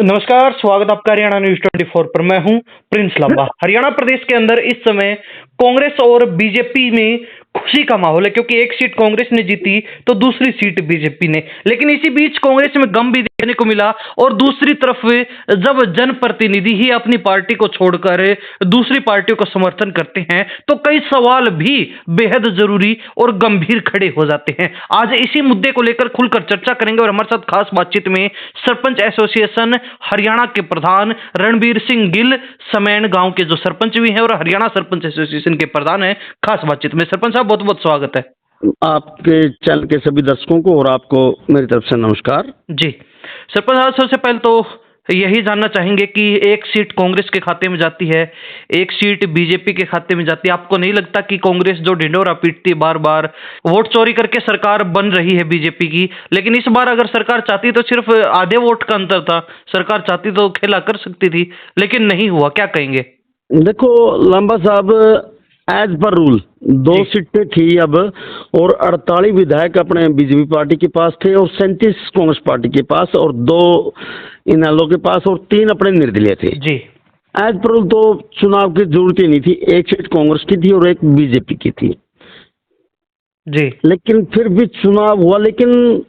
नमस्कार, स्वागत आपका हरियाणा न्यूज 24 पर। मैं हूं प्रिंस लांबा। हरियाणा प्रदेश के अंदर इस समय कांग्रेस और बीजेपी में खुशी का माहौल है, क्योंकि एक सीट कांग्रेस ने जीती तो दूसरी सीट बीजेपी ने। लेकिन इसी बीच कांग्रेस में गम भी देखने को मिला, और दूसरी तरफ जब जनप्रतिनिधि ही अपनी पार्टी को छोड़कर दूसरी पार्टियों को समर्थन करते हैं तो कई सवाल भी बेहद जरूरी और गंभीर खड़े हो जाते हैं। आज इसी मुद्दे को लेकर खुलकर चर्चा करेंगे, और हमारे साथ खास बातचीत में सरपंच एसोसिएशन हरियाणा के प्रधान रणबीर सिंह गिल, समैन गांव के जो सरपंच भी हैं और हरियाणा सरपंच एसोसिएशन के प्रधान हैं, खास बातचीत में। सरपंच साहब, बहुत बहुत स्वागत है आपके चैनल के सभी दर्शकों को, और आपको मेरी तरफ से नमस्कार जी। सरपंच साहब, सबसे पहले तो यही जानना चाहेंगे कि एक सीट कांग्रेस के खाते में जाती है, एक सीट बीजेपी के खाते में जाती है। आपको नहीं लगता कि कांग्रेस जो ढिंढोरा पीटती बार बार वोट चोरी करके सरकार बन रही है बीजेपी की, लेकिन इस बार अगर सरकार चाहती तो सिर्फ आधे वोट का अंतर था, सरकार चाहती तो खेला कर सकती थी, लेकिन नहीं हुआ, क्या कहेंगे? देखो लांबा साहब, एज पर रूल दो सीटें थी अब, और 48 विधायक अपने बीजेपी पार्टी के पास थे और 37 कांग्रेस पार्टी के पास, और 2 इनेलो के पास, और 3 अपने निर्दलीय थे जी। एज पर रूल तो चुनाव की जरूरत ही नहीं थी। एक सीट कांग्रेस की थी और एक बीजेपी की थी जी। लेकिन फिर भी चुनाव हुआ। लेकिन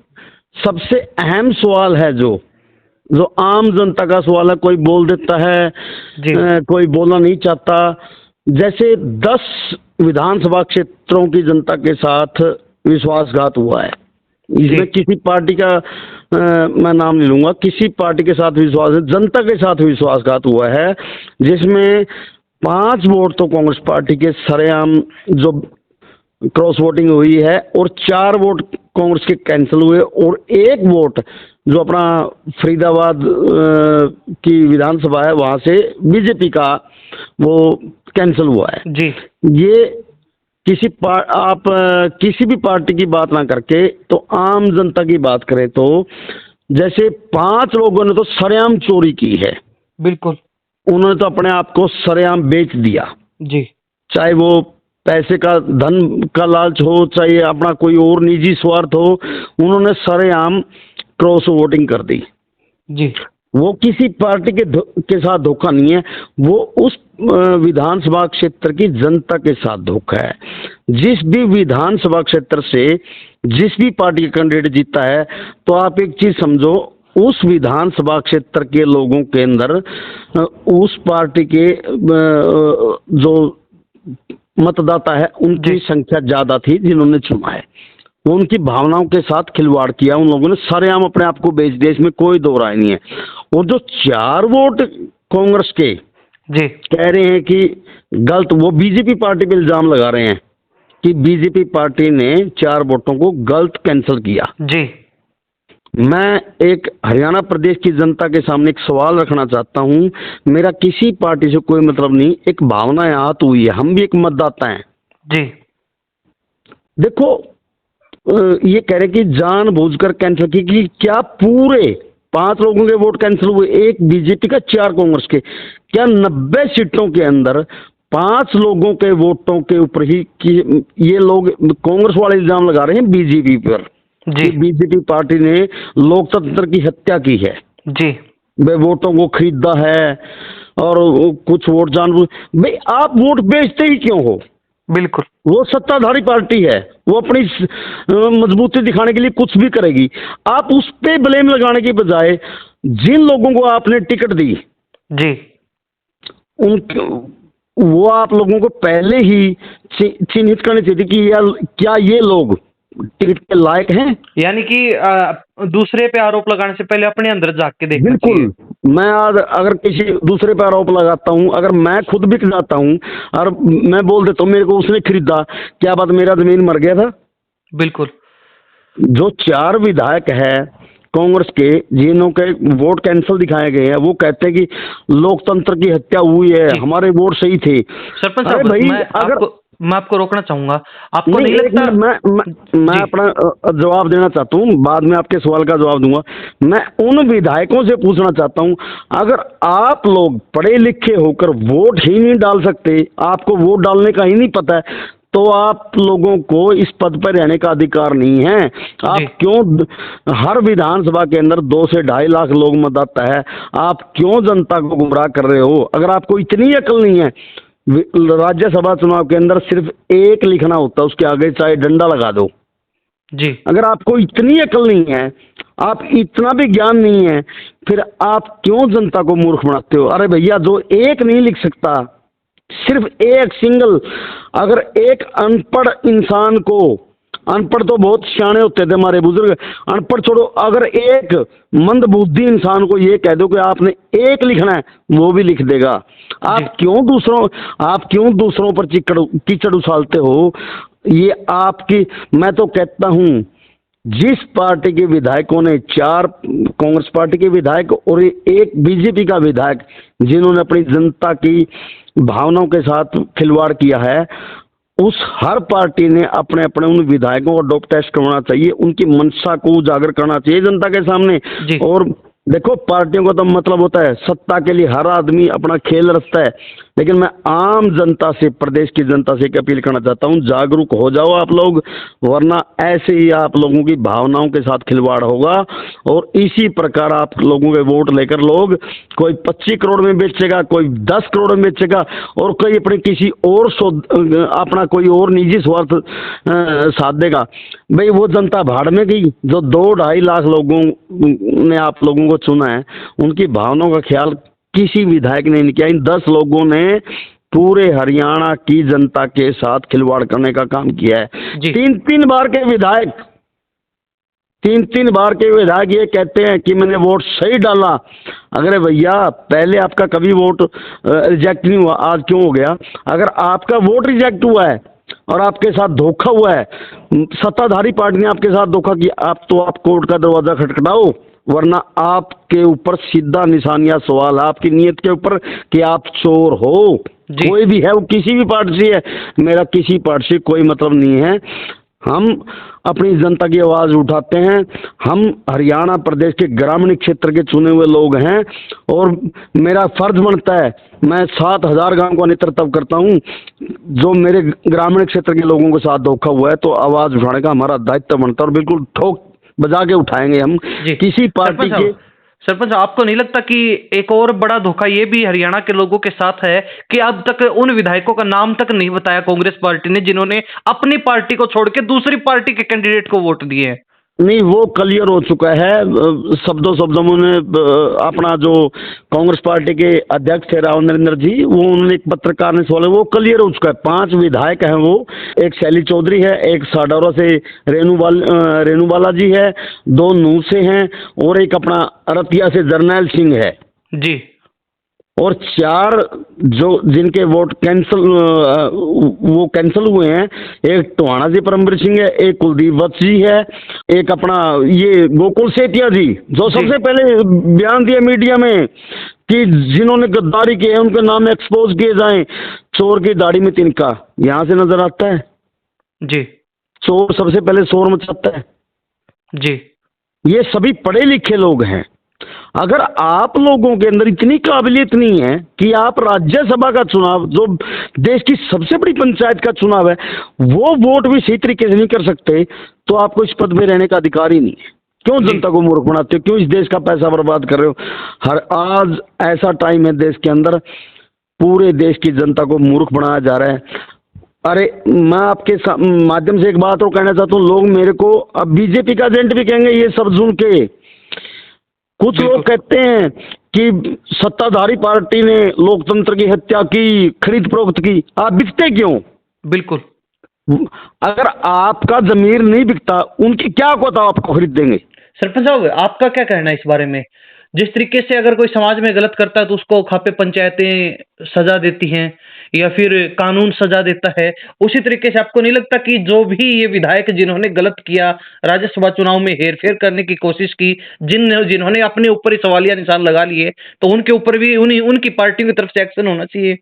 सबसे अहम सवाल है जो आम जनता का सवाल है, कोई बोल देता है कोई बोलना नहीं चाहता। जैसे 10 विधानसभा क्षेत्रों की जनता के साथ विश्वासघात हुआ है, इसमें किसी पार्टी का मैं नाम नहीं लूंगा, किसी पार्टी के साथ जनता के साथ विश्वासघात हुआ है, जिसमें 5 वोट तो कांग्रेस पार्टी के सरेआम जो क्रॉस वोटिंग हुई है, और 4 वोट कांग्रेस के कैंसिल हुए, और 1 वोट जो अपना फरीदाबाद की विधानसभा है वहां से बीजेपी का वो कैंसिल हुआ है जी। ये आप किसी भी पार्टी की बात ना करके तो आम जनता की बात करें तो जैसे 5 लोगों ने तो सरेआम चोरी की है। बिल्कुल, उन्होंने तो अपने आप को सरेआम बेच दिया जी। चाहे वो पैसे का, धन का लालच हो, चाहे अपना कोई और निजी स्वार्थ हो, उन्होंने सरेआम क्रॉस वोटिंग कर दी जी। वो किसी पार्टी के साथ धोखा नहीं है, वो उस विधानसभा क्षेत्र की जनता के साथ धोखा है। जिस भी विधानसभा क्षेत्र से जिस भी पार्टी का कैंडिडेट जीता है, तो आप एक चीज समझो, उस विधानसभा क्षेत्र के लोगों के अंदर उस पार्टी के जो मतदाता है उनकी संख्या ज्यादा थी जिन्होंने चुना है। उनकी भावनाओं के साथ खिलवाड़ किया, उन लोगों ने सरेआम अपने आप को बेच दिया, इसमें कोई दो राय नहीं है। और जो 4 वोट कांग्रेस के जी कह रहे हैं कि गलत, वो बीजेपी पार्टी पे इल्जाम लगा रहे हैं कि बीजेपी पार्टी ने 4 वोटों को गलत कैंसिल किया जी। मैं एक हरियाणा प्रदेश की जनता के सामने एक सवाल रखना चाहता हूं, मेरा किसी पार्टी से कोई मतलब नहीं, एक भावना आहत हुई है, हम भी एक मतदाता हैं जी। देखो, ये कह रहे कि जानबूझकर कैंसिल की, कि क्या पूरे 5 लोगों के वोट कैंसिल हुए, 1 बीजेपी का 4 कांग्रेस के, क्या 90 सीटों के अंदर 5 लोगों के वोटों के ऊपर ही कि ये लोग कांग्रेस वाले इल्जाम लगा रहे हैं बीजेपी पर जी। बीजेपी पार्टी ने लोकतंत्र की हत्या की है जी, वे वोटों को खरीदा है, और कुछ वोट जानबूझ, भाई आप वोट बेचते ही क्यों हो? बिल्कुल, वो सत्ताधारी पार्टी है, वो अपनी मजबूती दिखाने के लिए कुछ भी करेगी। आप उस पे ब्लेम लगाने की बजाय जिन लोगों को आपने टिकट दी जी, वो आप लोगों को पहले ही चिन्हित करनी चाहिए कि क्या ये लोग टिकट के लायक हैं। यानी कि दूसरे पे आरोप लगाने से पहले अपने अंदर झांक के देखना चाहिए। बिल्कुल, मैं अगर किसी दूसरे पे आरोप लगाता हूं, अगर मैं खुद बिक जाता हूं और मैं बोल देता हूं मेरे को उसने खरीदा, क्या बात मेरा जमीन मर गया था? बिल्कुल। जो 4 विधायक है कांग्रेस के जिन्हों के वोट कैंसिल दिखाए गए हैं, वो कहते हैं कि लोकतंत्र की हत्या हुई है, हमारे वोट सही थे। सरपंच साहब, भाई मैं आपको रोकना चाहूंगा, आपको नहीं लगता? मैं अपना जवाब देना चाहता हूँ, बाद में आपके सवाल का जवाब दूंगा। मैं उन विधायकों से पूछना चाहता हूँ, अगर आप लोग पढ़े लिखे होकर वोट ही नहीं डाल सकते, आपको वोट डालने का ही नहीं पता है, तो आप लोगों को इस पद पर रहने का अधिकार नहीं है। आप जी। क्यों हर विधानसभा के अंदर 2 से 2.5 लाख लोग मतदाता है, आप क्यों जनता को गुमराह कर रहे हो? अगर आपको इतनी अकल नहीं है, राज्यसभा चुनाव के अंदर सिर्फ 1 लिखना होता है, उसके आगे चाहे डंडा लगा दो। जी। अगर आपको इतनी अकल नहीं है, आप इतना भी ज्ञान नहीं है, फिर आप क्यों जनता को मूर्ख बनाते हो? अरे भैया, जो 1 नहीं लिख सकता, सिर्फ 1 सिंगल, अगर एक अनपढ़ इंसान को, अनपढ़ तो बहुत सियाने होते थे हमारे बुजुर्ग, अनपढ़ छोड़ो, अगर एक मंदबुद्धि इंसान को ये कह दो कि आपने 1 लिखना है, वो भी लिख देगा। आप क्यों दूसरों पर कीचड़ उछालते हो? ये आपकी, मैं तो कहता हूं, जिस पार्टी के विधायकों ने 4 कांग्रेस पार्टी के विधायक और 1 बीजेपी का विधायक जिन्होंने अपनी जनता की भावनाओं के साथ खिलवाड़ किया है, उस हर पार्टी ने अपने अपने उन विधायकों को डोप टेस्ट करवाना चाहिए, उनकी मंशा को उजागर करना चाहिए जनता के सामने। जी। और देखो, पार्टियों का तो मतलब होता है सत्ता के लिए हर आदमी अपना खेल रचता है, लेकिन मैं आम जनता से, प्रदेश की जनता से एक अपील करना चाहता हूं, जागरूक हो जाओ आप लोग, वरना ऐसे ही आप लोगों की भावनाओं के साथ खिलवाड़ होगा और इसी प्रकार आप लोगों के वोट लेकर लोग, कोई 25 करोड़ में बेचेगा, कोई 10 करोड़ में बेचेगा और कोई अपने किसी और अपना कोई और निजी स्वार्थ साध देगा। भाई, वो जनता भाड़ में गई जो 2-2.5 लाख लोगों ने आप लोगों को चुना है, उनकी भावनाओं का ख्याल किसी विधायक ने नहीं किया। इन 10 लोगों ने पूरे हरियाणा की जनता के साथ खिलवाड़ करने का काम किया है। जी। 3-3 बार के विधायक, 3-3 बार के विधायक ये कहते हैं कि मैंने वोट सही डाला। अगर भैया, पहले आपका कभी वोट रिजेक्ट नहीं हुआ, आज क्यों हो गया? अगर आपका वोट रिजेक्ट हुआ है और आपके साथ धोखा हुआ है, सत्ताधारी पार्टी ने आपके साथ धोखा किया, आप कोर्ट का दरवाजा खटखटाओ, वरना आपके ऊपर सीधा निशानिया सवाल है आपकी नीयत के ऊपर कि आप चोर हो। जी। कोई भी है, वो किसी भी पार्टी से है, मेरा किसी पार्टी से कोई मतलब नहीं है। हम अपनी जनता की आवाज उठाते हैं, हम हरियाणा प्रदेश के ग्रामीण क्षेत्र के चुने हुए लोग हैं और मेरा फर्ज बनता है, मैं 7,000 गांव का नेतृत्व तब करता हूं जो मेरे ग्रामीण क्षेत्र के लोगों के साथ धोखा हुआ है, तो आवाज उठाने का हमारा दायित्व बनता है और बिल्कुल ठोक बजा के उठाएंगे हम जी। किसी पार्टी के। सरपंच, आपको नहीं लगता कि एक और बड़ा धोखा ये भी हरियाणा के लोगों के साथ है कि अब तक उन विधायकों का नाम तक नहीं बताया कांग्रेस पार्टी ने जिन्होंने अपनी पार्टी को छोड़ के दूसरी पार्टी के कैंडिडेट को वोट दिए हैं? नहीं, वो क्लियर हो चुका है। शब्दों में अपना जो कांग्रेस पार्टी के अध्यक्ष थे राव नरेंद्र जी, वो उन्होंने एक पत्रकार ने सवाल, वो क्लियर हो चुका है। 5 विधायक हैं वो, एक शैली चौधरी है, एक साडौरा से रेणुबाला जी है, 2 नूह से हैं और एक अपना रतिया से जरनैल सिंह है जी। और 4 जो जिनके वोट वो कैंसिल हुए हैं, एक टोहाना जी परमवीर सिंह है, एक कुलदीप वत्स जी है, एक अपना ये गोकुल सेतिया जी जो सबसे पहले बयान दिया मीडिया में कि जिन्होंने गद्दारी की है उनके नाम एक्सपोज किए जाएं। चोर की दाढ़ी में तिनका, यहां से नजर आता है। जी। चोर सबसे पहले शोर मचाता है। जी। ये सभी पढ़े लिखे लोग हैं। अगर आप लोगों के अंदर इतनी काबिलियत नहीं है कि आप राज्यसभा का चुनाव, जो देश की सबसे बड़ी पंचायत का चुनाव है, वो वोट भी सही तरीके से नहीं कर सकते, तो आपको इस पद में रहने का अधिकार ही नहीं है। क्यों जनता को मूर्ख बनाते हो? क्यों इस देश का पैसा बर्बाद कर रहे हो? आज ऐसा टाइम है देश के अंदर, पूरे देश की जनता को मूर्ख बनाया जा रहा है। अरे, मैं आपके माध्यम से एक बात और कहना चाहता हूँ, लोग मेरे को अब बीजेपी का एजेंट भी कहेंगे ये सब सुन के। कुछ लोग कहते हैं कि सत्ताधारी पार्टी ने लोकतंत्र की हत्या की, खरीद फरोख्त की। आप बिकते क्यों? बिल्कुल। अगर आपका जमीर नहीं बिकता, उनकी क्या पता आपको खरीद देंगे? सरपंच साहब, आपका क्या कहना है इस बारे में? जिस तरीके से अगर कोई समाज में गलत करता है तो उसको खापे पंचायतें सजा देती हैं या फिर कानून सजा देता है, उसी तरीके से आपको नहीं लगता कि जो भी ये विधायक जिन्होंने गलत किया, राज्यसभा चुनाव में हेरफेर करने की कोशिश की, जिन्होंने अपने ऊपर ही सवालिया निशान लगा लिए, तो उनके ऊपर भी उनकी पार्टी की तरफ से एक्शन होना चाहिए?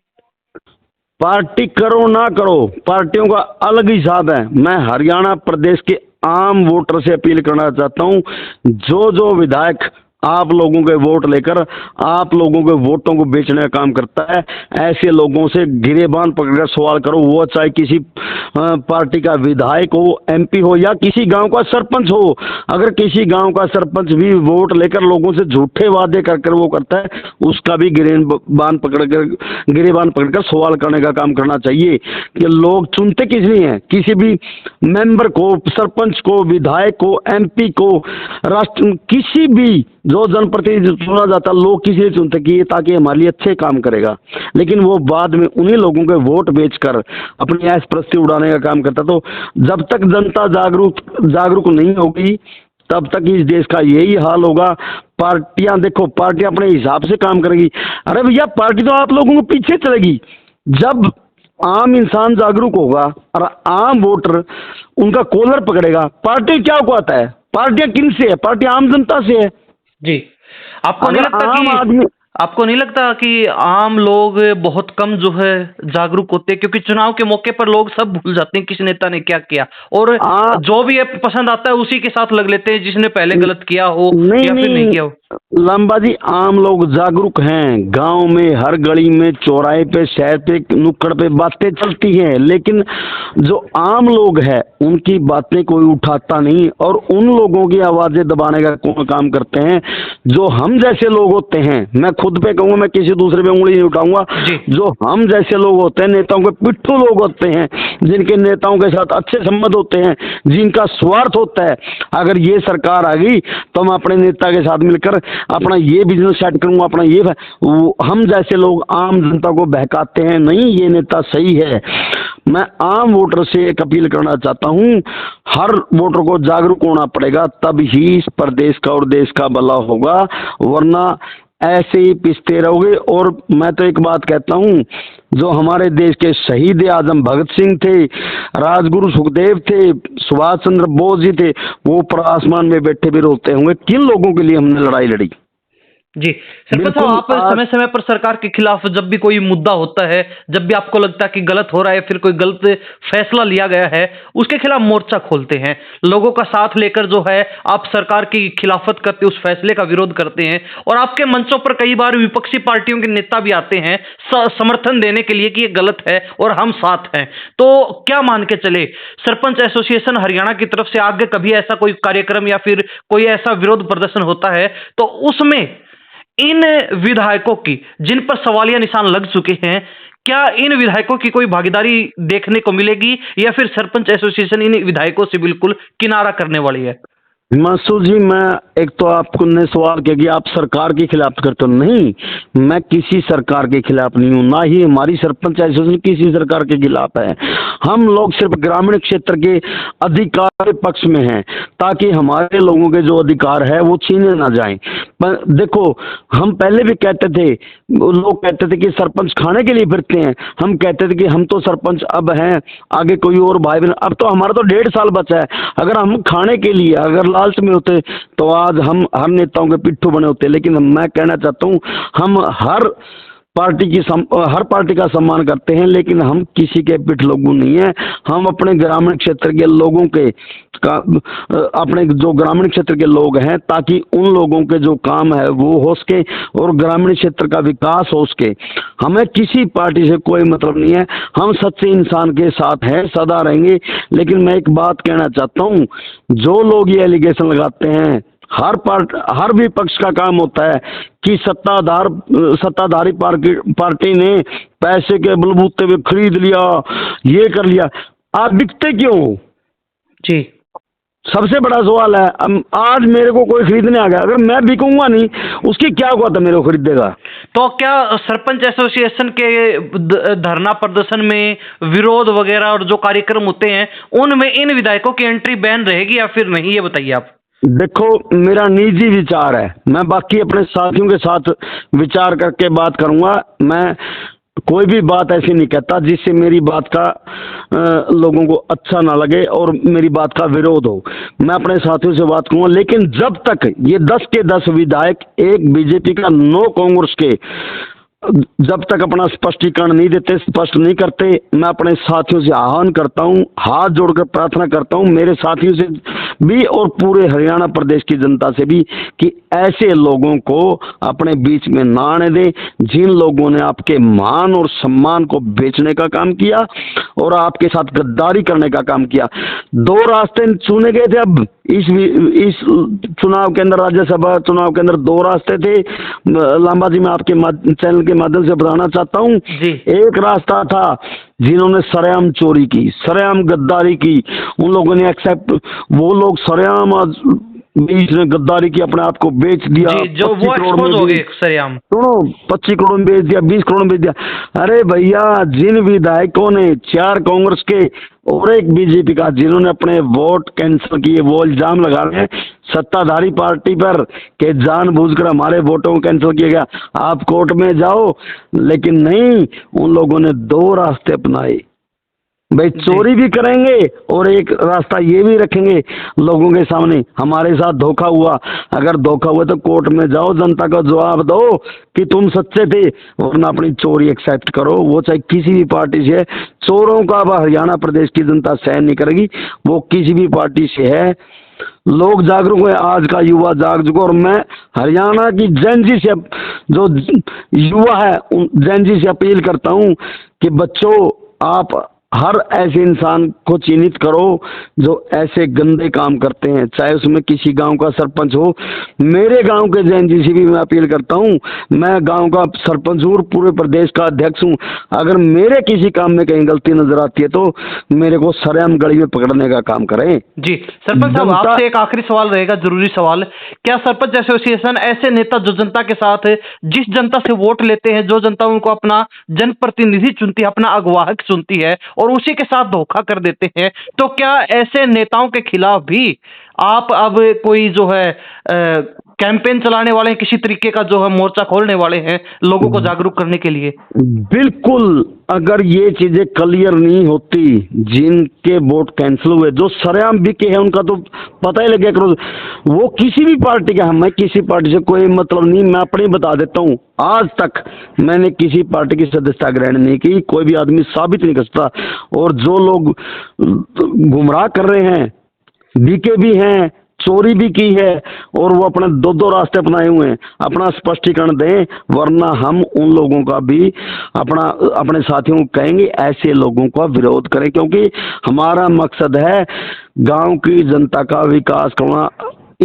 पार्टी करो ना करो, पार्टियों का अलग हिसाब है। मैं हरियाणा प्रदेश के आम वोटर से अपील करना चाहता हूं, जो विधायक आप लोगों के वोट लेकर आप लोगों के वोटों को बेचने का काम करता है। ऐसे लोगों से गिरेबान पकड़कर सवाल करो, वो चाहे किसी पार्टी का विधायक हो, एमपी हो, या किसी गांव का सरपंच हो। अगर किसी गांव का सरपंच भी वोट लेकर लोगों से झूठे वादे कर वो करता है, उसका भी गिरेबान पकड़कर सवाल करने का काम करना चाहिए कि लोग चुनते किस लिए हैं। किसी भी मेंबर को, सरपंच को, विधायक को, एमपी को, राष्ट्र किसी भी जो जनप्रतिनिधि चुना जाता, लोग किसी लिए चुनते कि ये ताकि हमारे लिए अच्छे काम करेगा, लेकिन वो बाद में उन्हीं लोगों के वोट बेचकर अपनी ऐश प्रस्ती उड़ाने का काम करता। तो जब तक जनता जागरूक नहीं होगी तब तक इस देश का यही हाल होगा। पार्टियां देखो, पार्टियां अपने हिसाब से काम करेगी। अरे भैया, पार्टी तो आप लोगों को पीछे चलेगी। जब आम इंसान जागरूक होगा और आम वोटर उनका कॉलर पकड़ेगा, पार्टी क्या औकात है? पार्टियां किन से है? पार्टी आम जनता से है जी। आपको नहीं अगर लगता आम कि आदमी आपको नहीं लगता कि आम लोग बहुत कम जो है जागरूक होते हैं, क्योंकि चुनाव के मौके पर लोग सब भूल जाते हैं किस नेता ने क्या किया, और आ, जो भी है पसंद आता है उसी के साथ लग लेते हैं, जिसने पहले गलत किया हो नहीं या फिर नहीं नहीं किया हो। लंबा जी, आम लोग जागरूक हैं। गांव में, हर गली में, चौराहे पे, शहर पे, नुक्कड़ पे बातें चलती हैं, लेकिन जो आम लोग हैं उनकी बातें कोई उठाता नहीं, और उन लोगों की आवाजें दबाने का काम करते हैं जो हम जैसे लोग होते हैं। मैं खुद पे कहूंगा, मैं किसी दूसरे पे उंगली नहीं उठाऊंगा। जो हम जैसे लोग होते हैं, नेताओं के पिट्ठू लोग होते हैं, जिनके नेताओं के साथ अच्छे संबंध होते हैं, जिनका स्वार्थ होता है, अगर ये सरकार आ गई तो हम अपने नेता के साथ मिलकर अपना ये बिजनेस सेट करूंगा, अपना ये हम जैसे लोग आम जनता को बहकाते हैं, नहीं ये नेता सही है। मैं आम वोटर से एक अपील करना चाहता हूं, हर वोटर को जागरूक होना पड़ेगा, तब ही इस प्रदेश का और देश का भला होगा, वरना ऐसे ही पिसते रहोगे। और मैं तो एक बात कहता हूं, जो हमारे देश के शहीद आजम भगत सिंह थे, राजगुरु सुखदेव थे, सुभाष चंद्र बोस जी थे, वो ऊपर आसमान में बैठे भी रोते होंगे किन लोगों के लिए हमने लड़ाई लड़ी। जी सरपंच साहब, आप समय समय पर सरकार के खिलाफ जब भी कोई मुद्दा होता है, जब भी आपको लगता है कि गलत हो रहा है, फिर कोई गलत फैसला लिया गया है, उसके खिलाफ मोर्चा खोलते हैं, लोगों का साथ लेकर जो है आप सरकार की खिलाफत करते, उस फैसले का विरोध करते हैं, और आपके मंचों पर कई बार विपक्षी पार्टियों के नेता भी आते हैं समर्थन देने के लिए कि ये गलत है और हम साथ हैं। तो क्या मान के चले, सरपंच एसोसिएशन हरियाणा की तरफ से आगे कभी ऐसा कोई कार्यक्रम या फिर कोई ऐसा विरोध प्रदर्शन होता है तो उसमें इन विधायकों की, जिन पर सवालिया निशान लग चुके हैं, क्या इन विधायकों की कोई भागीदारी देखने को मिलेगी, या फिर सरपंच एसोसिएशन इन विधायकों से बिल्कुल किनारा करने वाली है? मसूद जी, मैं एक तो आपको ने सवाल किया कि आप सरकार के खिलाफ करते हो। नहीं, मैं किसी सरकार के खिलाफ नहीं हूं, ना ही हमारी सरपंच एसोसिएशन किसी सरकार के खिलाफ है। हम लोग सिर्फ ग्रामीण क्षेत्र के अधिकार के पक्ष में हैं, ताकि हमारे लोगों के जो अधिकार है वो छीने ना जाएं। पर देखो, हम पहले भी कहते थे, लोग कहते थे कि सरपंच खाने के लिए फिरते हैं, हम कहते थे कि हम तो सरपंच अब हैं, आगे कोई और भाई बहन, अब तो हमारा तो 1.5 साल बचा है। अगर हम खाने के लिए, अगर लालच में होते तो आज हम हर नेताओं के पिट्ठू बने होते। लेकिन मैं कहना चाहता हूं, हम हर पार्टी का सम्मान करते हैं, लेकिन हम किसी के पिठ लोगों नहीं है। हम अपने ग्रामीण क्षेत्र के लोगों के अपने जो ग्रामीण क्षेत्र के लोग हैं, ताकि उन लोगों के जो काम है वो हो सके और ग्रामीण क्षेत्र का विकास हो सके। हमें किसी पार्टी से कोई मतलब नहीं है, हम सच्चे इंसान के साथ हैं, सदा रहेंगे। लेकिन मैं एक बात कहना चाहता हूं, जो लोग ये एलिगेशन लगाते हैं, हर भी पक्ष का काम होता है कि सत्ताधारी पार्टी ने पैसे के बलबूते पे खरीद लिया, ये कर लिया। आप बिकते क्यों? जी, सबसे बड़ा सवाल है। आज मेरे को कोई खरीदने आ गया, अगर मैं बिकूंगा नहीं, उसकी क्या हुआ था मेरे को खरीदेगा? तो क्या सरपंच एसोसिएशन के धरना प्रदर्शन में, विरोध वगैरह और जो कार्यक्रम होते हैं, उनमें इन विधायकों की एंट्री बैन रहेगी या फिर नहीं, ये बताइए आप। देखो, मेरा निजी विचार है, मैं बाकी अपने साथियों के साथ विचार करके बात करूंगा। मैं कोई भी बात ऐसी नहीं कहता जिससे मेरी बात का लोगों को अच्छा ना लगे और मेरी बात का विरोध हो। मैं अपने साथियों से बात करूंगा, लेकिन जब तक ये 10 के 10 विधायक, एक बीजेपी का 9 कांग्रेस के, जब तक अपना स्पष्टीकरण नहीं देते, स्पष्ट नहीं करते, मैं अपने साथियों से आह्वान करता हूं, हाथ जोड़कर प्रार्थना करता हूं, मेरे साथियों से भी और पूरे हरियाणा प्रदेश की जनता से भी, कि ऐसे लोगों को अपने बीच में ना आने दें, जिन लोगों ने आपके मान और सम्मान को बेचने का काम किया और आपके साथ गद्दारी करने का काम किया। दो रास्ते चुने गए थे अब इस चुनाव के अंदर, राज्यसभा चुनाव के अंदर दो रास्ते थे। लांबा जी, मैं आपके चैनल के माध्यम से बताना चाहता हूं, जी एक रास्ता था जिन्होंने सरेआम चोरी की, सरेआम गद्दारी की, उन लोगों ने एक्सेप्ट, वो लोग सरेआम बीच में गद्दारी की, अपने आप को बेच दिया। जी, जो वो 25 करोड़ एक्सपोज में हो भी, गए सरेआम। सुनो, 25 करोड़ में बेच दिया, 20 करोड़ में बेच दिया। अरे भैया, जिन विधायकों ने 4 कांग्रेस के और एक बीजेपी का, जिन्होंने अपने वोट कैंसिल किए, वो इल्जाम लगा रहे हैं सत्ताधारी पार्टी पर कि जानबूझकर हमारे वोटों को कैंसिल किया गया, आप कोर्ट में जाओ। लेकिन नहीं, उन लोगों ने दो रास्ते अपनाए भाई, चोरी भी करेंगे और एक रास्ता ये भी रखेंगे लोगों के सामने, हमारे साथ धोखा हुआ, अगर धोखा हुआ तो कोर्ट में जाओ, जनता को जवाब दो कि तुम सच्चे थे, वरना अपनी चोरी एक्सेप्ट करो, वो चाहे किसी भी पार्टी से है। चोरों का अब हरियाणा प्रदेश की जनता सहन नहीं करेगी, वो किसी भी पार्टी से है। लोग जागरूक है, आज का युवा जाग चुका, और मैं हरियाणा की जेनजी से, जो युवा है उन जेनजी से अपील करता हूं कि बच्चों, आप हर ऐसे इंसान को चिन्हित करो जो ऐसे गंदे काम करते हैं, चाहे उसमें किसी गांव का सरपंच हो। मेरे गांव के जेनजी से भी मैं अपील करता हूं, मैं गांव का सरपंच हूं, पूरे प्रदेश का अध्यक्ष हूं, अगर मेरे किसी काम में कहीं गलती नजर आती है तो मेरे को सरेआम गली में पकड़ने का काम करें। जी सरपंच साहब, आपसे एक आखिरी सवाल रहेगा, जरूरी सवाल। क्या सरपंच एसोसिएशन ऐसे नेता जो जनता के साथ, जिस जनता से वोट लेते हैं, जो जनता उनको अपना जनप्रतिनिधि चुनती है, अपना अगवाहक चुनती है, और उसी के साथ धोखा कर देते हैं, तो क्या ऐसे नेताओं के खिलाफ भी आप अब कोई जो है कैंपेन चलाने वाले हैं, किसी तरीके का जो है मोर्चा खोलने वाले हैं लोगों को जागरूक करने के लिए? बिल्कुल, अगर ये चीजें क्लियर नहीं होती, जिनके वोट कैंसिल हुए, जो सरेआम बिके हैं, उनका तो पता ही लग गया करो, वो किसी भी पार्टी का, हमें किसी पार्टी से कोई मतलब नहीं। मैं अपने बता देता हूँ, आज तक मैंने किसी पार्टी की सदस्यता ग्रहण नहीं की, कोई भी आदमी साबित नहीं कर सकता। और जो लोग गुमराह कर रहे हैं, बिके भी हैं, चोरी भी की है, और वो अपने दो दो रास्ते अपनाए हुए हैं, अपना स्पष्टीकरण दें, वरना हम उन लोगों का भी अपने साथियों को कहेंगे ऐसे लोगों का विरोध करें, क्योंकि हमारा मकसद है गांव की जनता का विकास करना।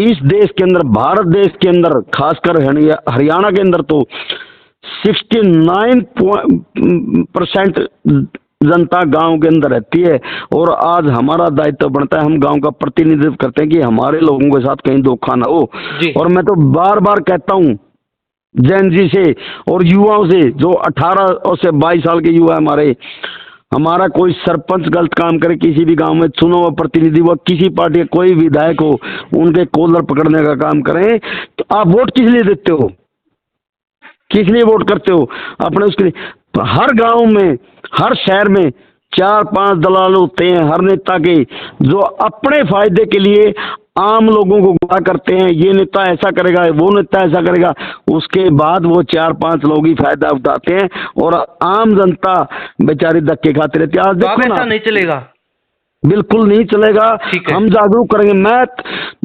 इस देश के अंदर, भारत देश के अंदर, खासकर हरियाणा के अंदर तो 69% जनता गांव के अंदर रहती है, और आज हमारा दायित्व बनता है, हम गांव का प्रतिनिधित्व करते हैं कि हमारे लोगों के साथ कहीं धोखा ना हो। और मैं तो बार बार कहता हूं जैन जी से और युवाओं से, जो 18 से 22 साल के युवा हमारा कोई सरपंच गलत काम करे, किसी भी गांव में चुना हुआ प्रतिनिधि व किसी पार्टी का कोई विधायक हो, उनके कॉलर पकड़ने का काम करें, तो आप वोट किस लिए देते हो, किस लिए वोट करते हो? अपने उसके लिए हर गांव में, हर शहर में 4-5 दलाल होते हैं हर नेता के, जो अपने फायदे के लिए आम लोगों को गुमराह करते हैं, ये नेता ऐसा करेगा, वो नेता ऐसा करेगा, उसके बाद वो 4-5 लोग ही फायदा उठाते हैं और आम जनता बेचारी धक्के खाती रहती है। आज देखो ना, नहीं चलेगा, बिल्कुल नहीं चलेगा। हम जागरूक करेंगे। मैं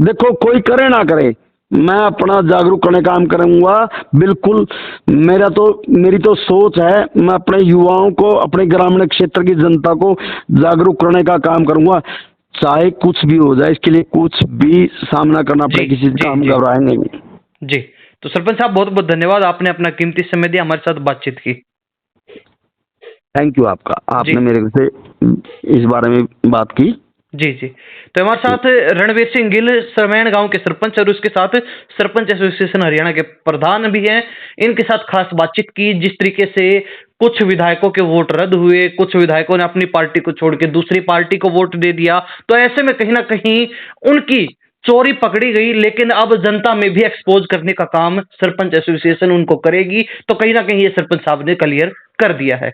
देखो, कोई करे ना करे, मैं अपना जागरूक करने का काम करूंगा। बिल्कुल, मेरी तो सोच है, मैं अपने युवाओं को, अपने ग्रामीण क्षेत्र की जनता को जागरूक करने का काम करूंगा, चाहे कुछ भी हो जाए, इसके लिए कुछ भी सामना करना पड़े, किसी चीज का हम घबराएंगे नहीं। जी, तो सरपंच साहब बहुत बहुत धन्यवाद, आपने अपना कीमती समय दिया, हमारे साथ बातचीत की। थैंक यू आपका, आपने मेरे से इस बारे में बात की। जी जी, तो हमारे साथ रणवीर सिंह गिल, सरमैन गांव के सरपंच, और उसके साथ सरपंच एसोसिएशन हरियाणा के प्रधान भी हैं। इनके साथ खास बातचीत की, जिस तरीके से कुछ विधायकों के वोट रद्द हुए, कुछ विधायकों ने अपनी पार्टी को छोड़ के दूसरी पार्टी को वोट दे दिया, तो ऐसे में कहीं ना कहीं उनकी चोरी पकड़ी गई, लेकिन अब जनता में भी एक्सपोज करने का काम सरपंच एसोसिएशन उनको करेगी, तो कहीं ना कहीं ये सरपंच साहब ने क्लियर कर दिया है।